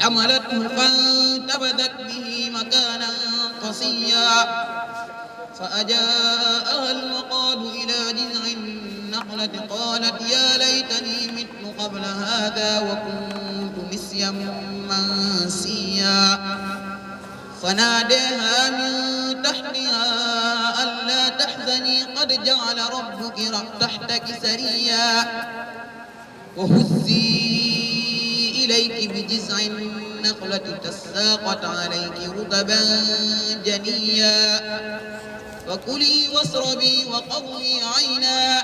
حملته فانتبذت به مكانا قصيا فأجاءها المخاض إلى جذع النخلة قالت يا ليتني مت قبل هذا وكنت نسيا منسيا فناداها من تحتها ألا تحزني قد جعل ربك تحتك سريا وهزي إليك بجذع النخلة تساقط عليك رطبا جنيا فكلي واشربي وقضي عينا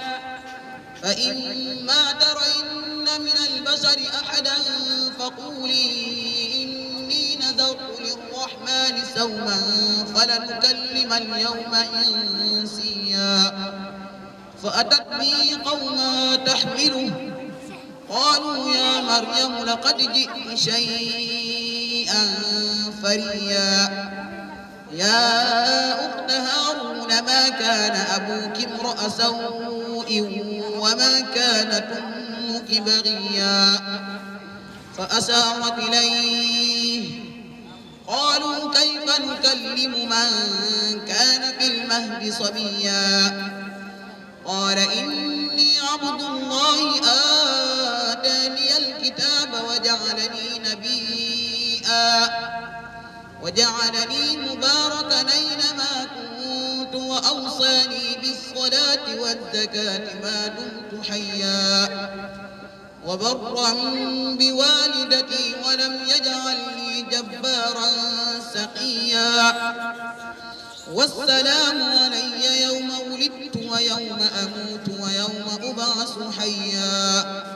فإما ترين من البشر أحدا فقولي إني نذرت للرحمن سوما فلنكلم اليوم إنسيا فأتت به قومها تحمله قالوا يا مريم لقد جئت شيئا فريا يا أخت هارون ما كان أبوك امرأ سوء وما كانت أمك بغيا فأشارت إليه قالوا كيف نكلم من كان في المهد صبيا قال إني عبد الله آتاني الكتاب وجعلني مباركا أينما كنت وأوصاني بالصلاة والزكاة ما دمت حيا وبرا بوالدتي ولم يجعلني جبارا سقيا والسلام علي يوم ولدت ويوم أموت ويوم أبعث حيا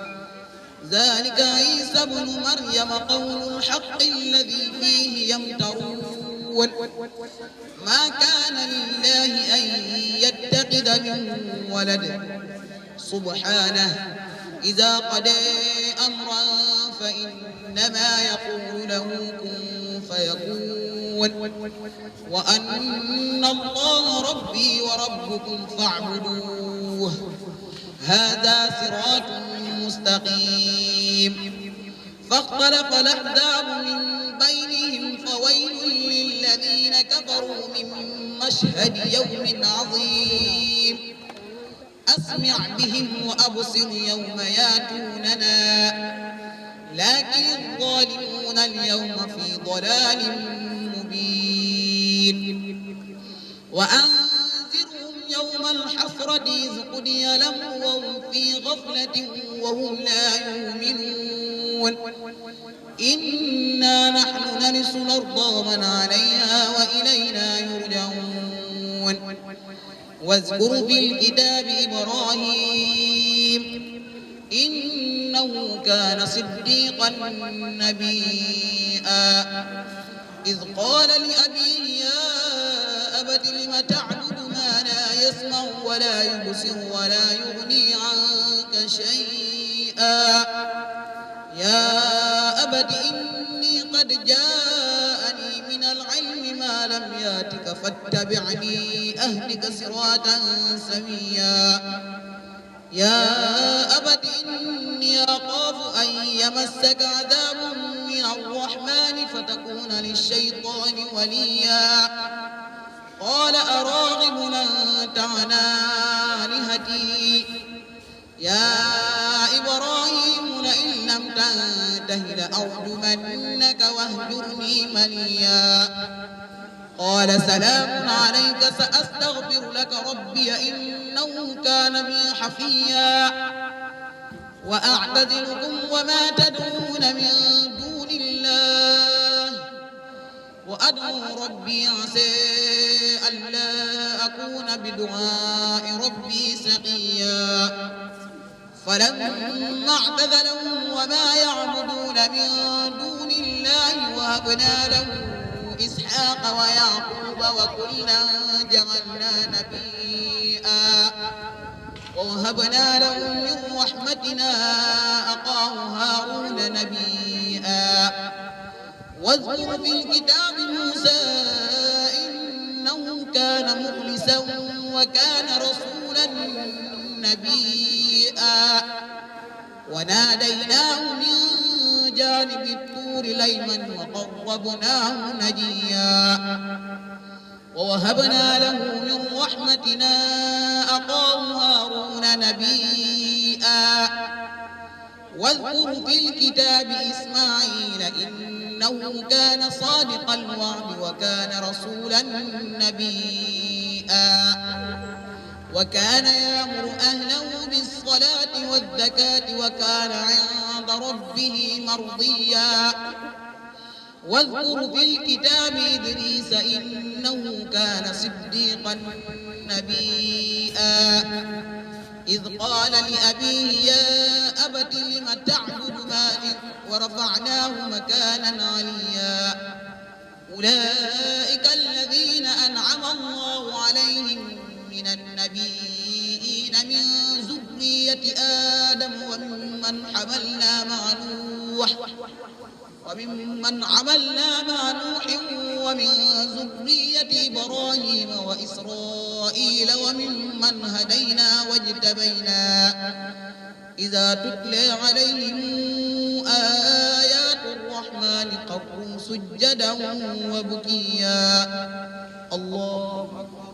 ذلك عيسى ابن مريم قول الحق الذي فيه يمترون ما كان لله أن يتخذ من ولد سبحانه إذا قضى أمرا فإنما يقول له كن فيكون وأن الله ربي وربكم فاعبدوه هذا صراط مستقيم فاختلف الأحزاب من بينهم فويل للذين كفروا من مشهد يوم عظيم أسمع بهم وأبصر يوم ياتوننا لكن الظالمون اليوم في ضلال مبين وأنذرهم يوم الحسرة إذ قضي الأمر وهم في غفلة وهم لا يؤمنون إنا نحن نرث الأرض ومن عليها وإلينا يرجعون واذكر في الكتاب إبراهيم إنه كان صديقا نبيا إذ قال لأبيه يا أبت لم تعبد ما لا يسمع ولا يبصر ولا يغني عنك شيئا يا أبت إني قد جاءني من العلم ما لم ياتك فاتبعني أهدك صراطا سويا يا أبت إني أخاف أن يمسك عذاب من الرحمن فتكون للشيطان وليا قال أراغب أنت عن آلهتي يا إبراهيم لئن لم تنته لأرجمنك واهجرني مليا قال سلام عليك سأستغفر لك ربي إنه كان بي حفيا وأعتزلكم وما تدعون من دون الله وأدعو ربي عسى ألا أكون بدعاء ربي سقيا فلما اعتزلهم وما يعبدون من دون الله وهبنا له إسحاق ويعقوب وكلا جعلنا نبيا ووهبنا لهم من رحمتنا أخاه هارون نبيا واذكر في الكتاب موسى إنه كان مخلصا وكان رسولا نبيا وناديناه من جانب الطور بالطور الأيمن وقربناه نجيا ووهبنا له من رحمتنا أخاه هارون نبيا واذكر في الكتاب إسماعيل إنه كان صادق الوعد وكان رسولا نبيا وكان يأمر أهله بالصلاة والزكاة وكان عند ربه مرضيا واذكر في الكتاب إدريس إنه كان صديقا نبيا إذ قال لأبيه يا أبت لم تعبد ما ورفعناه مكانا عليا أولئك الذين أنعم الله عليهم من النبيين من ذرية آدم وممن حملنا مع نوح ومن ذرية إبراهيم وإسرائيل وممن هدينا واجتبينا إذا تتلى عليهم آيات الرحمن خروا سجدا وبكيا الله أكبر.